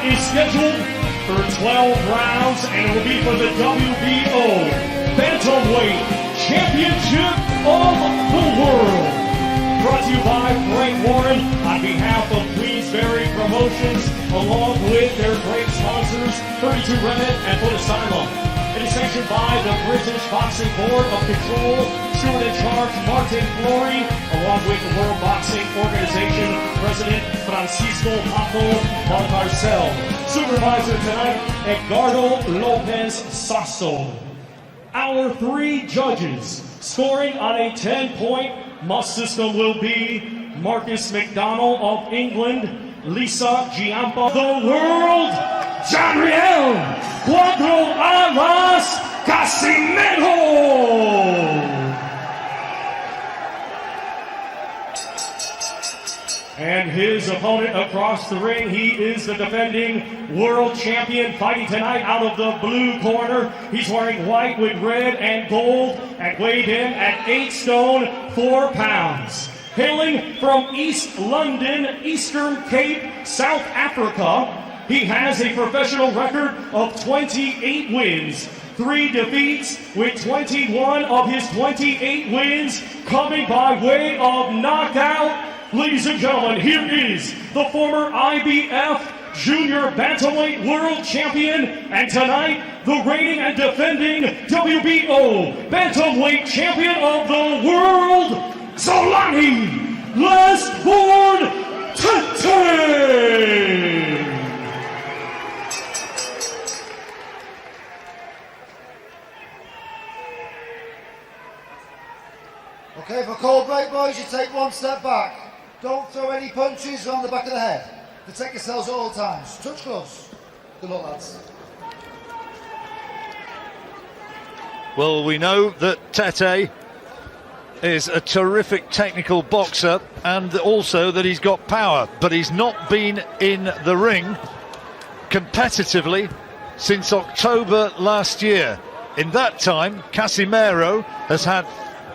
is scheduled for 12 rounds, and it will be for the WBO Bantamweight Championship of the World. Brought to you by Frank Warren on behalf of Queensberry Promotions, along with their great sponsors, 32 Remit and Foot Asylum. It is sanctioned by the British Boxing Board of Control, steward in charge Martin Flory, along with the World Boxing Organization President Francisco Paco Valcarcel. Supervisor tonight, Edgardo Lopez Sasso. Our 3 judges scoring on a 10-point must system will be Marcus McDonald of England, Lisa Giampa of the world, Gabriel Cuadro Alas Casemiro. And his opponent across the ring, he is the defending world champion, fighting tonight out of the blue corner. He's wearing white with red and gold and weighed in at 8 stone 4 pounds. Hailing from East London, Eastern Cape, South Africa, he has a professional record of 28 wins, 3 defeats, with 21 of his 28 wins coming by way of knockout. Ladies and gentlemen, here is the former IBF Junior Bantamweight World Champion, and tonight, the reigning and defending WBO Bantamweight Champion of the World, Zolani Lastborn Tete! Okay, for cold break, boys, you take 1 step back. Don't throw any punches around the back of the head. Protect yourselves at all times. Touch gloves. Good luck, lads. Well, we know that Tete is a terrific technical boxer and also that he's got power, but he's not been in the ring competitively since October last year. In that time, Casemiro has had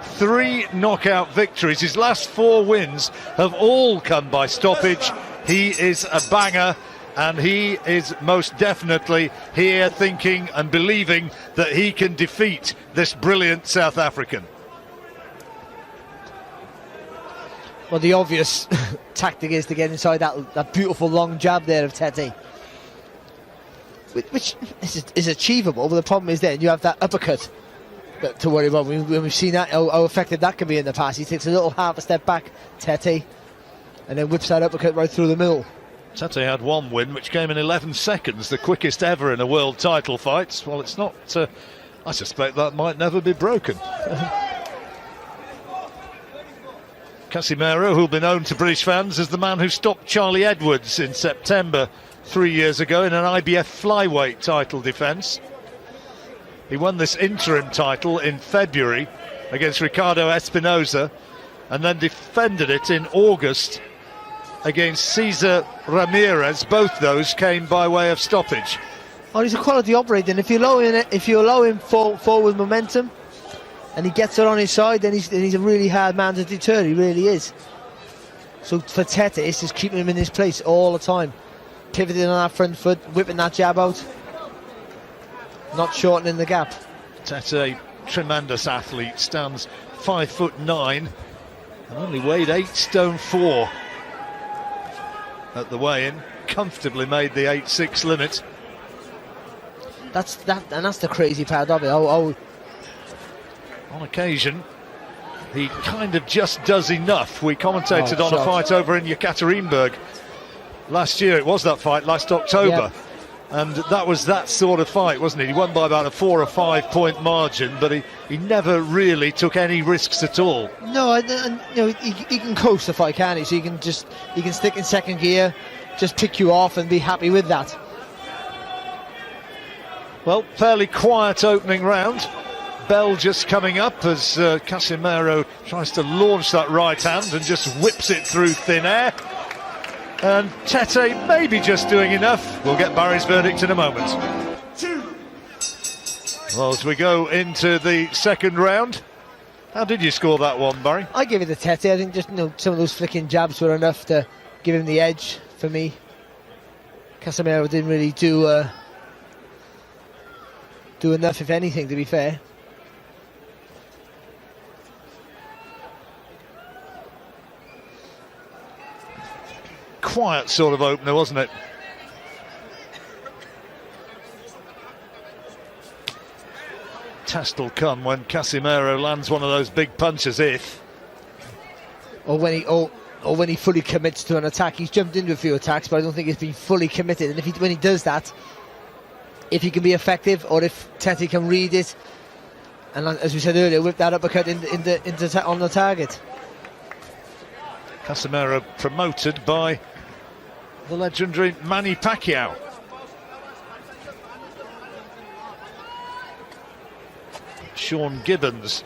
3 knockout victories. His last 4 wins have all come by stoppage. He is a banger, and he is most definitely here thinking and believing that he can defeat this brilliant South African. Well, the obvious tactic is to get inside that beautiful long jab there of Tete, which is achievable, but the problem is then you have that uppercut to worry about. When we've seen that, how effective that can be in the past. He takes a little half a step back, Tete, and then whips that uppercut right through the middle. Tete had 1 win, which came in 11 seconds, the quickest ever in a world title fight. Well, it's not, I suspect that might never be broken. Casemiro, who'll be known to British fans as the man who stopped Charlie Edwards in September 3 years ago in an IBF flyweight title defence. He won this interim title in February against Ricardo Espinosa and then defended it in August against Cesar Ramirez. Both those came by way of stoppage. Oh, he's a quality operator, and if you allow him forward momentum and he gets it on his side, then he's a really hard man to deter. He really is. So for Tete, it's just keeping him in his place all the time, pivoting on that front foot, whipping that jab out, not shortening the gap. Tete, tremendous athlete, stands 5'9" and only weighed 8 stone 4 at the weigh-in. Comfortably made the 8'6" limit. That's the crazy part of it. On occasion, he kind of just does enough. We commentated on a fight over in Yekaterinburg last year. It was that fight last October. Yeah. And that was that sort of fight, wasn't it? He won by about a 4 or 5 point margin, but he never really took any risks at all. No, and he can coast the fight, can't he? So he can stick in second gear, just pick you off and be happy with that. Well, fairly quiet opening round. Bell just coming up as Casemiro tries to launch that right hand and just whips it through thin air. And Tete maybe just doing enough. We'll get Barry's verdict in a moment. Well, as we go into the second round, how did you score that one, Barry? I give it to Tete. I think just some of those flicking jabs were enough to give him the edge for me. Casemiro didn't really do enough, if anything, to be fair. Quiet sort of opener, wasn't it? Test will come when Casemiro lands one of those big punches, or when he fully commits to an attack. He's jumped into a few attacks, but I don't think he's been fully committed. And when he does that, if he can be effective, or if Tete can read it, and as we said earlier, whip that uppercut on the target. Casemiro promoted by the legendary Manny Pacquiao. Sean Gibbons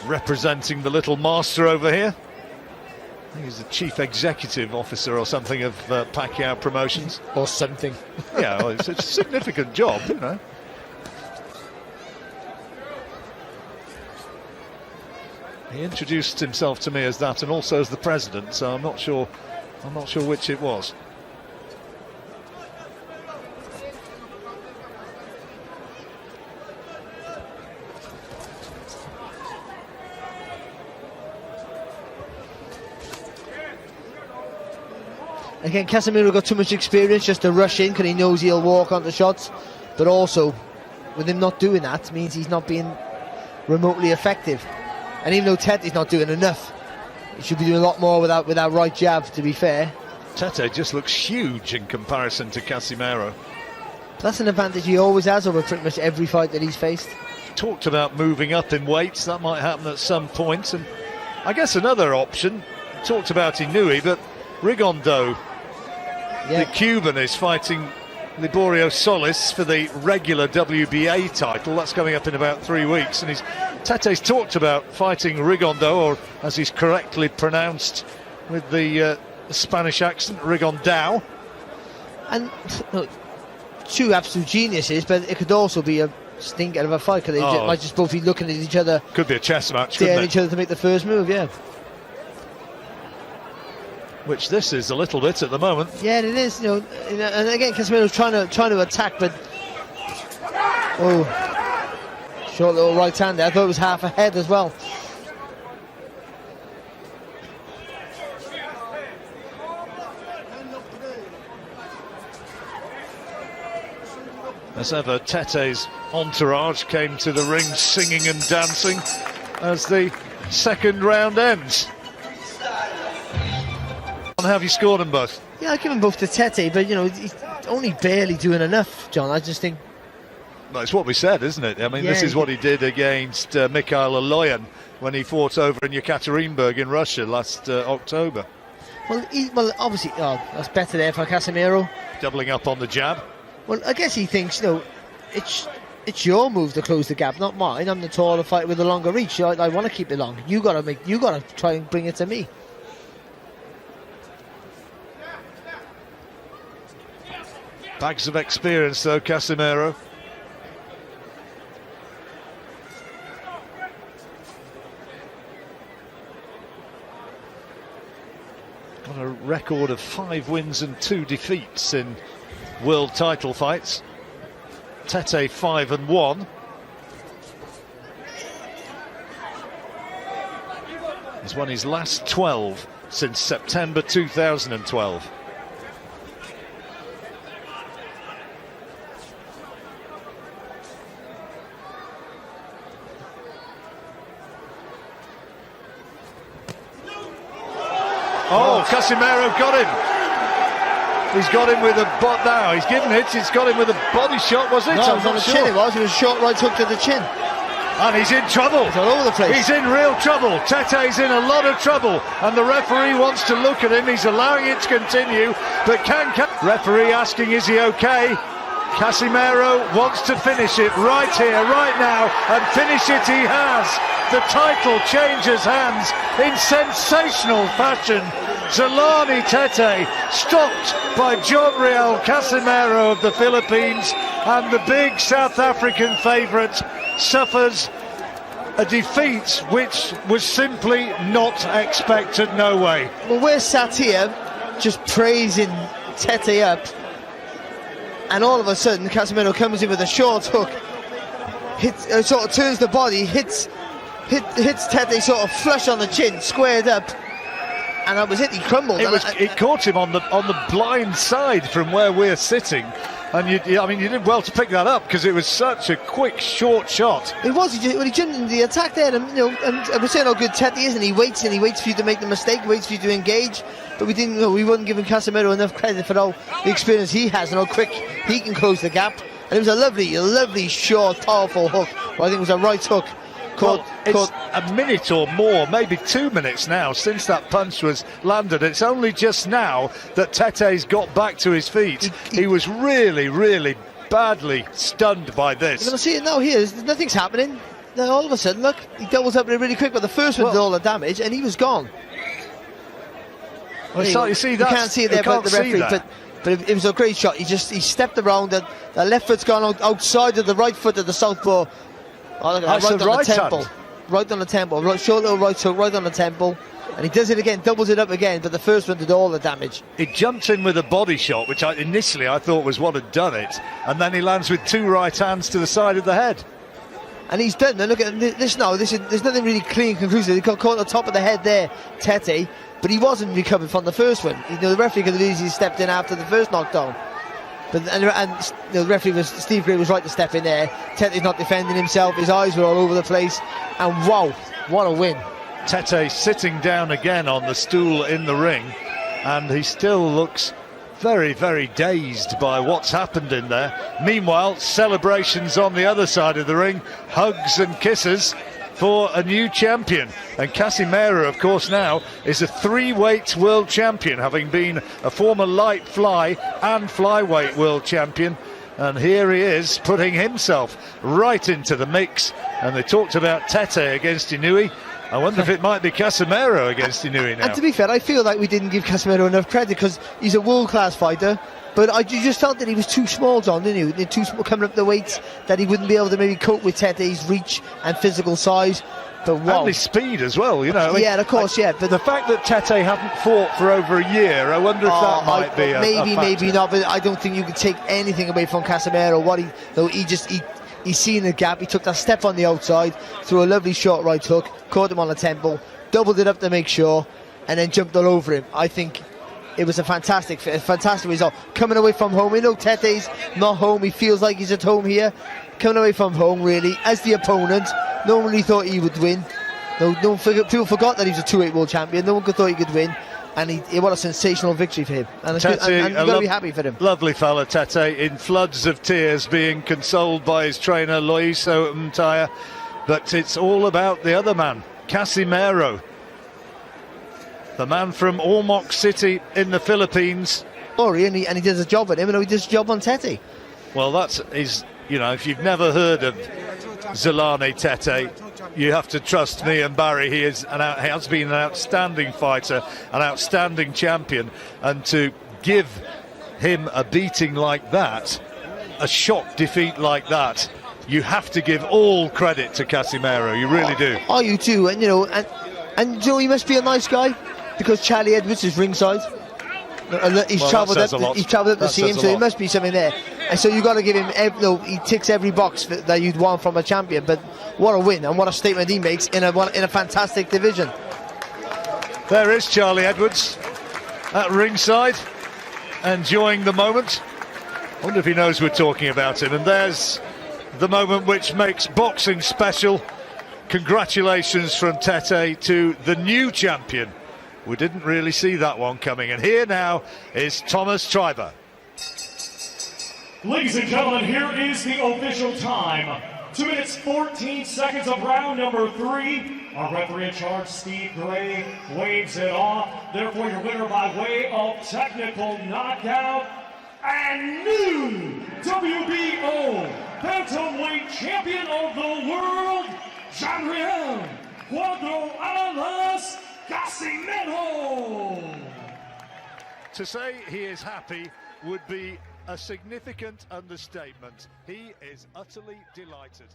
representing the little master over here. I think he's the chief executive officer or something of Pacquiao Promotions. Or something. Yeah, well, it's a significant job, you know. He introduced himself to me as that, and also as the president, so I'm not sure which it was. Again, Casemiro got too much experience just to rush in because he knows he'll walk onto shots, but also with him not doing that means he's not being remotely effective. And even though Tete's not doing enough, he should be doing a lot more with that right jab, to be fair. Tete just looks huge in comparison to Casemiro. That's an advantage he always has over pretty much every fight that he's faced. Talked about moving up in weights, that might happen at some point. And I guess another option, talked about Inui, but Rigondeaux, the Cuban, is fighting Liborio Solis for the regular WBA title. That's coming up in about 3 weeks, and Tete's talked about fighting Rigondeaux, or as he's correctly pronounced with the Spanish accent, Rigondeaux. And look, two absolute geniuses, but it could also be a stinker of a fight, because they might just both be looking at each other. Could be a chess match, daring each other to make the first move, yeah. Which this is a little bit at the moment. Yeah, it is, you know, and again, Casemiro's trying to attack, but short little right hand there. I thought it was half a head as well. As ever, Tete's entourage came to the ring singing and dancing as the second round ends. Have you scored them both? Yeah, I give them both to Tete, but you know, he's only barely doing enough, John. I just think. Well, it's what we said, isn't it? I mean, this is what he did against Mikhail Aloyan when he fought over in Yekaterinburg in Russia last October. Well, obviously, that's better there for Casemiro. Doubling up on the jab. Well, I guess he thinks, you know, it's your move to close the gap, not mine. I'm the taller fighter with the longer reach. I want to keep it long. You gotta try and bring it to me. Bags of experience, though, Casemiro. Got a record of 5 wins and 2 defeats in world title fights. Tete 5-1. He's won his last 12 since September 2012. Oh, Casemiro got him. He's got him with a bot now. He's given it. He's got him with a body shot, was it? No, it was on the chin. It was a short right hook to the chin. And he's in trouble. He's all over the place. He's in real trouble. Tete's in a lot of trouble. And the referee wants to look at him. He's allowing it to continue. But referee asking, is he okay? Casemiro wants to finish it right here, right now. And finish it he has. The title changes hands in sensational fashion. Zolani Tete stopped by John Riel Casemiro of the Philippines, and the big South African favourite suffers a defeat which was simply not expected, no way. Well, we're sat here just praising Tete up, and all of a sudden Casemiro comes in with a short hook, sort of turns the body, hits Tete sort of flush on the chin, squared up, and that was it. He crumbled. It caught him on the blind side from where we're sitting, and you did well to pick that up because it was such a quick, short shot. It was. When he jumped into the attack there, and we're saying how good Tete is, and he waits for you to make the mistake, waits for you to engage. But we didn't. We weren't giving Casemiro enough credit for all the experience he has and how quick he can close the gap. And it was a lovely, short, powerful hook. Well, I think it was a right hook. It's a minute or more, maybe 2 minutes now since that punch was landed. It's only just now that Tete's got back to his feet. He was really, really badly stunned by this. You're going to see it now here. Nothing's happening. Then all of a sudden, look, he doubles up really quick, but the first one did all the damage, and he was gone. Well, you see that? You can't see it there, but the referee. But it was a great shot. He stepped around. The left foot's gone outside of the right foot of the southpaw. Oh, look at that, right on the temple. Right on the temple. Short little right hook, right on the temple. And he does it again, doubles it up again, but the first one did all the damage. He jumped in with a body shot, which initially I thought was what had done it. And then he lands with 2 right hands to the side of the head. And he's done. Now look at this now. There's nothing really clean, conclusive. He got caught on the top of the head there, Tete. But he wasn't recovered from the first one. The referee could have easily stepped in after the first knockdown. But the referee Steve Gray was right to step in there. Tete's not defending himself. His eyes were all over the place. And wow, what a win! Tete sitting down again on the stool in the ring, and he still looks very, very dazed by what's happened in there. Meanwhile, celebrations on the other side of the ring, hugs and kisses for a new champion. And Casemiro, of course, now is a 3-weight world champion, having been a former light fly and flyweight world champion. And here he is putting himself right into the mix. And they talked about Tete against Inouye. I wonder if it might be Casemiro against Inouye now. And to be fair, I feel like we didn't give Casemiro enough credit because he's a world-class fighter. But you just felt that he was too small, John, didn't you? Too small coming up the weights, that he wouldn't be able to maybe cope with Tete's reach and physical size. But wow. And his speed as well, you know. Yeah, of course, yeah. But the fact that Tete hadn't fought for over a year, I wonder if that might be a maybe not. But I don't think you could take anything away from Casemiro. He's seen the gap. He took that step on the outside, threw a lovely short right hook, caught him on the temple, doubled it up to make sure, and then jumped all over him. I think it was a fantastic result. Coming away from home, we know Tete's not home. He feels like he's at home here. Coming away from home, really, as the opponent. No one really thought he would win. People forgot that he was a 2-weight world champion. No one thought he could win. And what a sensational victory for him. And you've got to be happy for him. Lovely fella, Tete, in floods of tears, being consoled by his trainer, Loiso Mtaya. But it's all about the other man, Casemiro. The man from Ormoc City in the Philippines. Oh, and he does a job on him, and he does a job on Tete. Well, if you've never heard of Zolani Tete, you have to trust me and Barry. He has been an outstanding fighter, an outstanding champion, and to give him a beating like that, a shock defeat like that, you have to give all credit to Casemiro. You really do. Oh, you do, and he must be a nice guy because Charlie Edwards is ringside. He's travelled up to see him, so there must be something there. And so you've got to give him, he ticks every box that you'd want from a champion. But what a win, and what a statement he makes in a fantastic division. There is Charlie Edwards at ringside, enjoying the moment. I wonder if he knows we're talking about him. And there's the moment which makes boxing special. Congratulations from Tete to the new champion. We didn't really see that one coming. And here now is Thomas Triber. Ladies and gentlemen, here is the official time. 2 minutes, 14 seconds of round number 3. Our referee in charge, Steve Gray, waves it off. Therefore, your winner by way of technical knockout and new WBO Bantamweight Champion of the World, Jean-Riel Cuadro Alas Casemiro. To say he is happy would be a significant understatement. He is utterly delighted.